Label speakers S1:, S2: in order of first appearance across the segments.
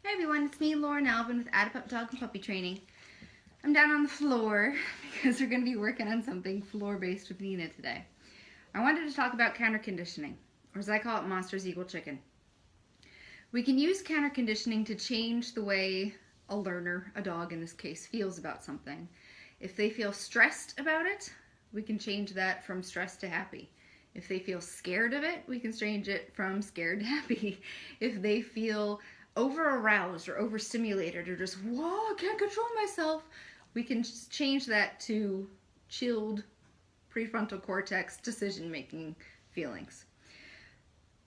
S1: Hi everyone, it's me, Lauren Alvin with Add a Pup Dog and Puppy Training. I'm down on the floor because we're going to be working on something floor-based with Nina today. I wanted to talk about counterconditioning, or as I call it, monsters equal chicken. We can use counterconditioning to change the way a learner, a dog in this case, feels about something. If they feel stressed about it, we can change that from stressed to happy. If they feel scared of it, we can change it from scared to happy. If they feel over-aroused or overstimulated or just, whoa, I can't control myself, we can just change that to chilled prefrontal cortex decision-making feelings.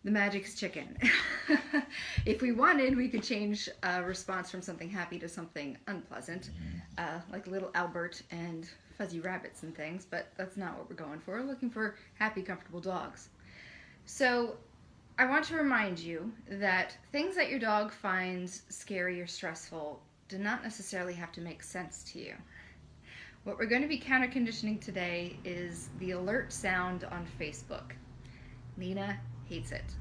S1: The magic's chicken. If we wanted, we could change a response from something happy to something unpleasant, like little Albert and fuzzy rabbits and things, but that's not what we're going for. We're looking for happy, comfortable dogs. So I want to remind you that things that your dog finds scary or stressful do not necessarily have to make sense to you. What we're going to be counterconditioning today is the alert sound on Facebook. Nina hates it.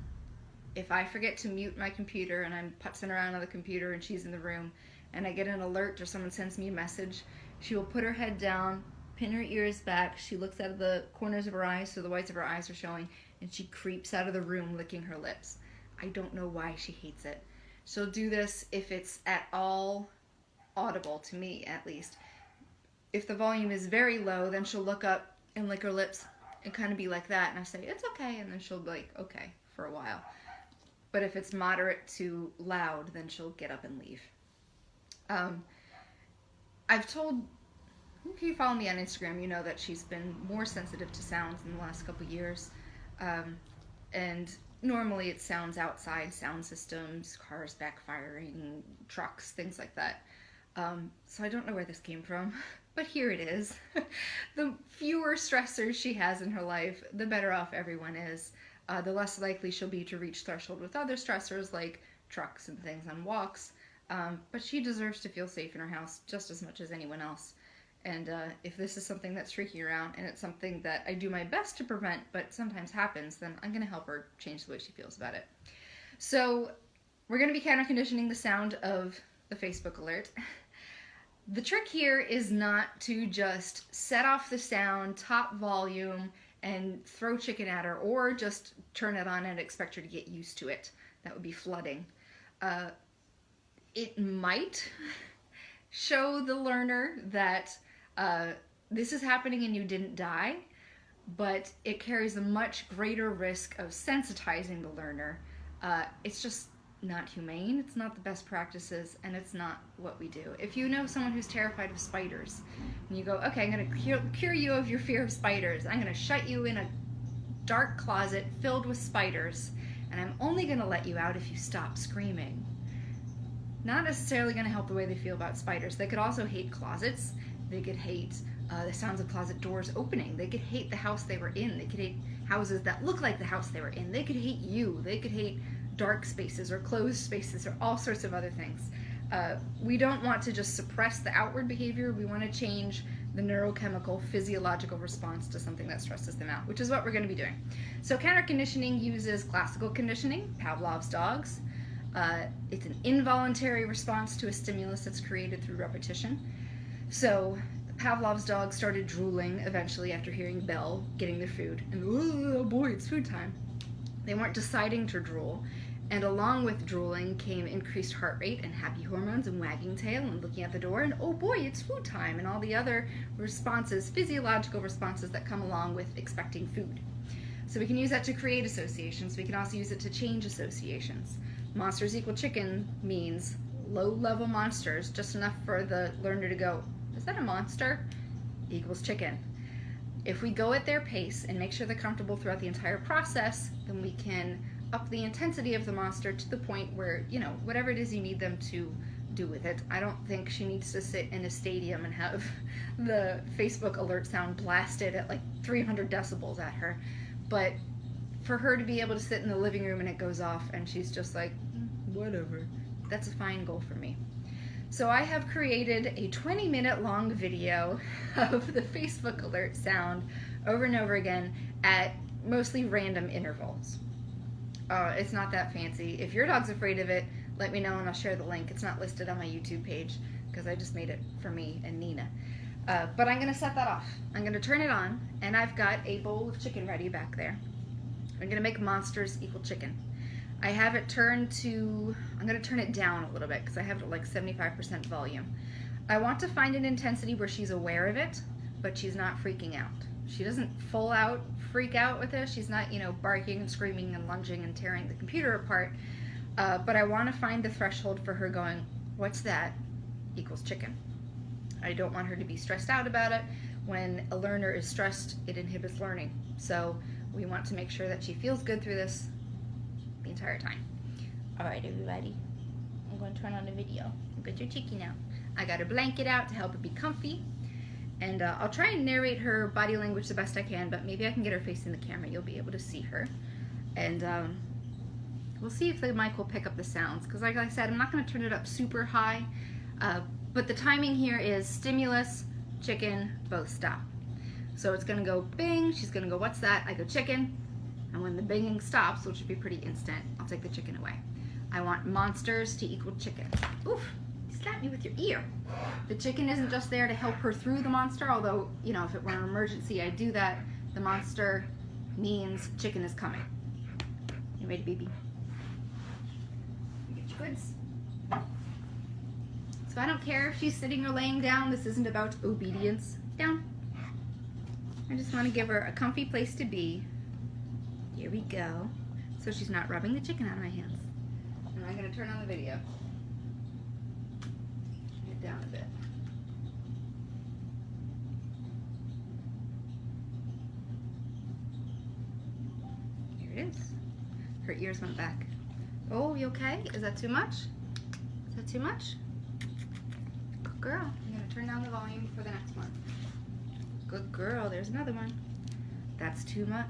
S1: If I forget to mute my computer and I'm putzing around on the computer and she's in the room and I get an alert or someone sends me a message, she will put her head down, pin her ears back, she looks out of the corners of her eyes so the whites of her eyes are showing, and she creeps out of the room licking her lips. I don't know why she hates it. She'll do this if it's at all audible, to me at least. If the volume is very low, then she'll look up and lick her lips and kind of be like that, and I say, it's okay, and then she'll be like, okay, for a while. But if it's moderate to loud, then she'll get up and leave. I've told, if you follow me on Instagram, you know that she's been more sensitive to sounds in the last couple years. And normally it sounds outside, sound systems, cars backfiring, trucks, things like that. So I don't know where this came from, but here it is. The fewer stressors she has in her life, the better off everyone is. The less likely she'll be to reach threshold with other stressors like trucks and things on walks. But she deserves to feel safe in her house just as much as anyone else. And if this is something that's freaking her out and it's something that I do my best to prevent but sometimes happens, then I'm going to help her change the way she feels about it. So we're going to be counterconditioning the sound of the Facebook alert. The trick here is not to just set off the sound, top volume, and throw chicken at her, or just turn it on and expect her to get used to it. That would be flooding. It might show the learner that this is happening and you didn't die, but it carries a much greater risk of sensitizing the learner. It's just not humane, it's not the best practices, and it's not what we do. If you know someone who's terrified of spiders, and you go, okay, I'm going to cure you of your fear of spiders, I'm going to shut you in a dark closet filled with spiders, and I'm only going to let you out if you stop screaming. Not necessarily going to help the way they feel about spiders. They could also hate closets. They could hate the sounds of closet doors opening. They could hate the house they were in. They could hate houses that look like the house they were in. They could hate you. They could hate dark spaces or closed spaces or all sorts of other things. We don't want to just suppress the outward behavior. We want to change the neurochemical physiological response to something that stresses them out, which is what we're going to be doing. So counterconditioning uses classical conditioning, Pavlov's dogs. It's an involuntary response to a stimulus that's created through repetition. So Pavlov's dog started drooling eventually after hearing Belle getting their food, and oh boy, it's food time. They weren't deciding to drool, and along with drooling came increased heart rate and happy hormones and wagging tail and looking at the door and oh boy, it's food time, and all the other responses, physiological responses that come along with expecting food. So we can use that to create associations. We can also use it to change associations. Monsters equal chicken means low-level monsters, just enough for the learner to go, is that a monster? Equals chicken. If we go at their pace and make sure they're comfortable throughout the entire process, then we can up the intensity of the monster to the point where, you know, whatever it is you need them to do with it. I don't think she needs to sit in a stadium and have the Facebook alert sound blasted at like 300 decibels at her. But for her to be able to sit in the living room and it goes off and she's just like, whatever, that's a fine goal for me. So I have created a 20-minute long video of the Facebook alert sound over and over again at mostly random intervals. It's not that fancy. If your dog's afraid of it, let me know and I'll share the link. It's not listed on my YouTube page because I just made it for me and Nina. But I'm going to set that off. I'm going to turn it on, and I've got a bowl of chicken ready back there. I'm going to make monsters equal chicken. I have it turned to, I'm going to turn it down a little bit because I have it at like 75% volume. I want to find an intensity where she's aware of it, but she's not freaking out. She doesn't full out freak out with this. She's not, you know, barking and screaming and lunging and tearing the computer apart. But I want to find the threshold for her going, what's that? Equals chicken. I don't want her to be stressed out about it. When a learner is stressed, it inhibits learning. So we want to make sure that she feels good through this the entire time. All right, everybody. I'm going to turn on the video. Get your chicken out. I got her blanket out to help her be comfy. And I'll try and narrate her body language the best I can, but maybe I can get her facing the camera. You'll be able to see her. And we'll see if the mic will pick up the sounds. Because like I said, I'm not going to turn it up super high. But the timing here is stimulus, chicken, both stop. So it's going to go bing, she's going to go, what's that? I go chicken. And when the binging stops, which should be pretty instant, I'll take the chicken away. I want monsters to equal chicken. Oof, you slapped me with your ear. The chicken isn't just there to help her through the monster, although, you know, if it were an emergency, I'd do that. The monster means chicken is coming. You ready, baby? You get your goods. So I don't care if she's sitting or laying down. This isn't about obedience. Down. I just want to give her a comfy place to be. Here we go. So she's not rubbing the chicken out of my hands. And I'm going to turn on the video. Turn it down a bit. Here it is. Her ears went back. Oh, you okay? Is that too much? Is that too much? Good girl. I'm going to turn down the volume for the next one. Good girl. There's another one. That's too much.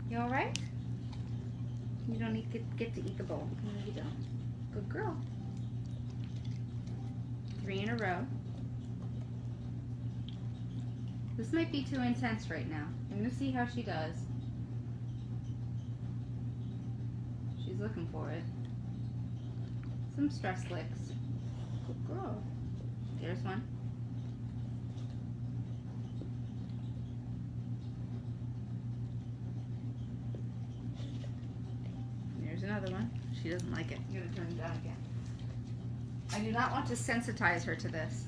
S1: You all right? You don't need to get to eat the bowl. No, you don't. Good girl. 3 in a row. This might be too intense right now. I'm going to see how she does. She's looking for it. Some stress licks. Good girl. There's one. There's another one. She doesn't like it. I'm going to turn it down again. I do not want to sensitize her to this.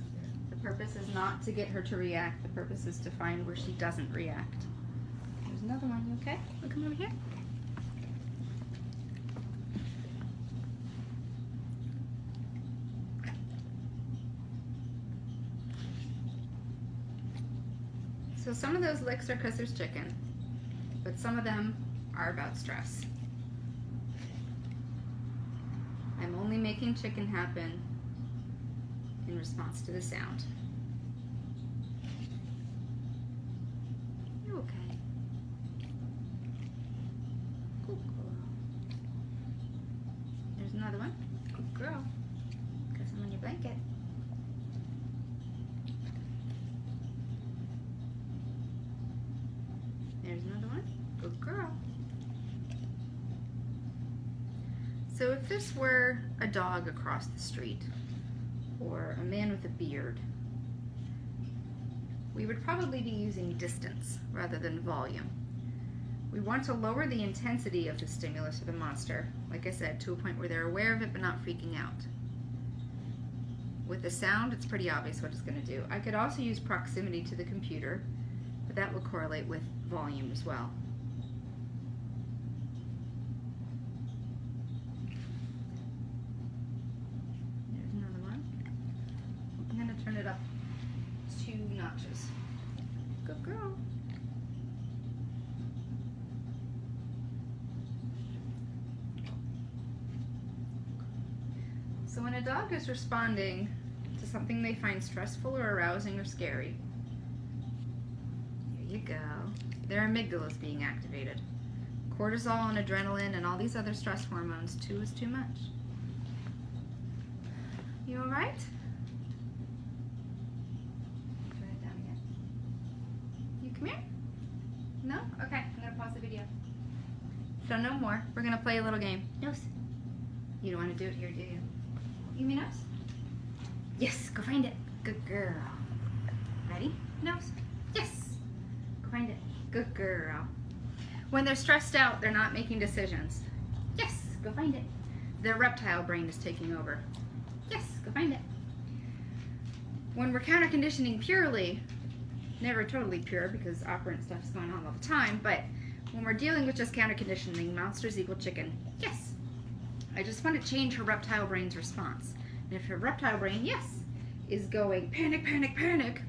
S1: The purpose is not to get her to react. The purpose is to find where she doesn't react. There's another one. You okay? We'll come over here. So some of those licks are because there's chicken, but some of them are about stress. I'm only making chicken happen in response to the sound. You okay? Good girl. There's another one. Good girl. Got some on your blanket. There's another one. Good girl. So if this were a dog across the street, or a man with a beard, we would probably be using distance rather than volume. We want to lower the intensity of the stimulus or the monster, like I said, to a point where they're aware of it but not freaking out. With the sound, it's pretty obvious what it's going to do. I could also use proximity to the computer, but that will correlate with volume as well. There's another one. I'm going to turn it up 2 notches. Good girl. So when a dog is responding to something they find stressful or arousing or scary, here you go. Their amygdala is being activated. Cortisol and adrenaline and all these other stress hormones, 2 is too much. You all right? Turn it down again. You come here? No? Okay, I'm gonna pause the video. Don't know more. We're gonna play a little game. Nose. You don't want to do it here, do you? You mean nose? Yes, go find it. Good girl. Ready? Nose. Yes. Go find it. Good girl. When they're stressed out, they're not making decisions. Yes, go find it. Their reptile brain is taking over. Yes, go find it. When we're counter conditioning purely, never totally pure because operant stuff is going on all the time, but when we're dealing with just counter conditioning, monsters equal chicken. Yes. I just want to change her reptile brain's response. And if her reptile brain, yes, is going panic, panic, panic,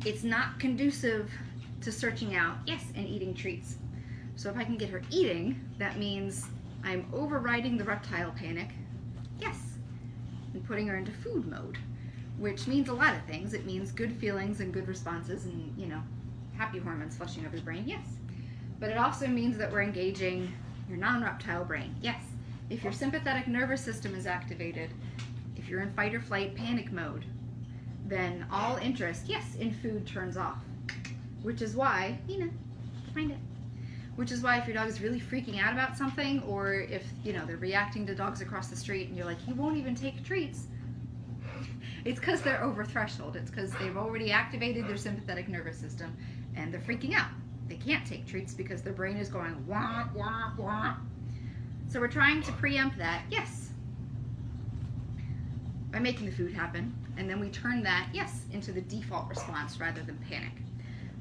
S1: it's not conducive to searching out, yes, and eating treats. So if I can get her eating, that means I'm overriding the reptile panic, yes, and putting her into food mode, which means a lot of things. It means good feelings and good responses and, you know, happy hormones flushing over the brain, yes. But it also means that we're engaging your non-reptile brain, yes. If your sympathetic nervous system is activated, if you're in fight or flight panic mode, then all interest, yes, in food turns off. Which is why, find it. Which is why if your dog is really freaking out about something, or if, they're reacting to dogs across the street and you're like, he won't even take treats, it's because they're over threshold. It's because they've already activated their sympathetic nervous system and they're freaking out. They can't take treats because their brain is going wah, wah, wah. So we're trying to preempt that, yes, by making the food happen, and then we turn that, yes, into the default response rather than panic.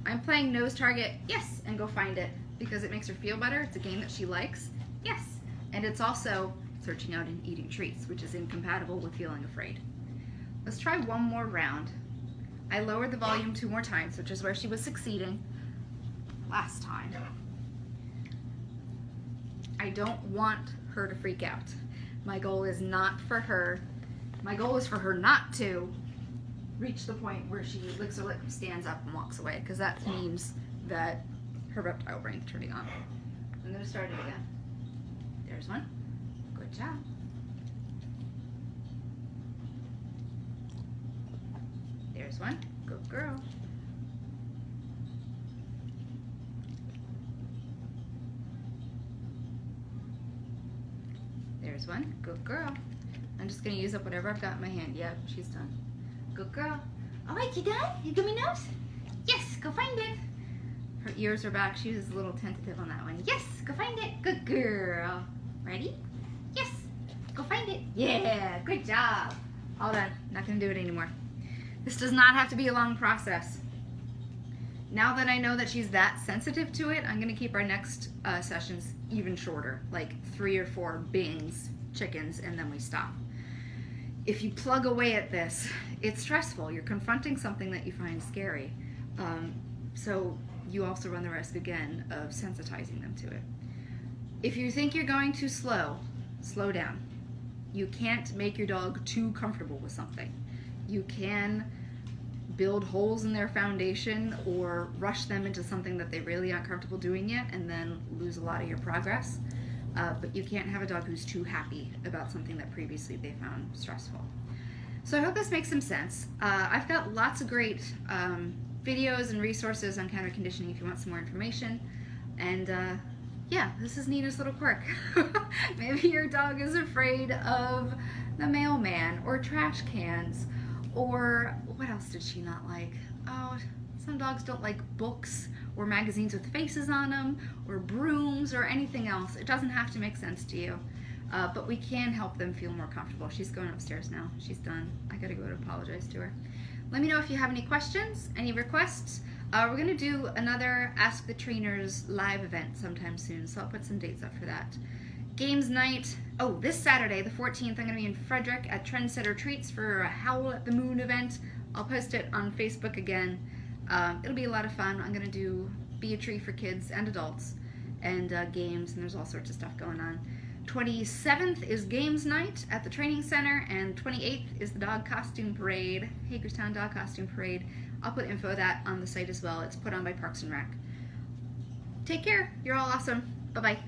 S1: I'm playing nose target, yes, and go find it, because it makes her feel better. It's a game that she likes, yes, and it's also searching out and eating treats, which is incompatible with feeling afraid. Let's try one more round. I lowered the volume 2 more times, which is where she was succeeding last time. I don't want her to freak out. My goal is not for her. My goal is for her not to reach the point where she licks her lip, stands up, and walks away, because that means that her reptile brain's turning on. I'm going to start it again. There's one. Good job. There's one. Good girl. There's one. Good girl. I'm just going to use up whatever I've got in my hand. Yep, she's done. Good girl. All right, you done? You give me nose? Yes, go find it. Her ears are back. She was a little tentative on that one. Yes, go find it. Good girl. Ready? Yes, go find it. Yeah, good job. All done. Not going to do it anymore. This does not have to be a long process. Now that I know that she's that sensitive to it, I'm going to keep our next sessions even shorter, like 3 or 4 bings, chickens, and then we stop. If you plug away at this, it's stressful. You're confronting something that you find scary. So you also run the risk, again, of sensitizing them to it. If you think you're going too slow, slow down. You can't make your dog too comfortable with something. You can build holes in their foundation or rush them into something that they really aren't comfortable doing yet and then lose a lot of your progress. But you can't have a dog who's too happy about something that previously they found stressful. So I hope this makes some sense. I've got lots of great videos and resources on counter conditioning if you want some more information. And yeah, this is Nina's little quirk. Maybe your dog is afraid of the mailman or trash cans, or what else did she not like? Oh, some dogs don't like books or magazines with faces on them, or brooms, or anything else. It doesn't have to make sense to you, but we can help them feel more comfortable. She's going upstairs now. She's done. I gotta go and apologize to her. Let me know if you have any questions, any requests. We're gonna do another Ask the Trainers live event sometime soon, so I'll put some dates up for that. Games night, this Saturday, the 14th, I'm gonna be in Frederick at Trendsetter Treats for a Howl at the Moon event. I'll post it on Facebook again. It'll be a lot of fun. I'm gonna do Be a Tree for kids and adults, and games, and there's all sorts of stuff going on. 27th is games night at the training center, and 28th is the dog costume parade, Hagerstown Dog Costume Parade. I'll put info of that on the site as well. It's put on by Parks and Rec. Take care. You're all awesome. Bye-bye.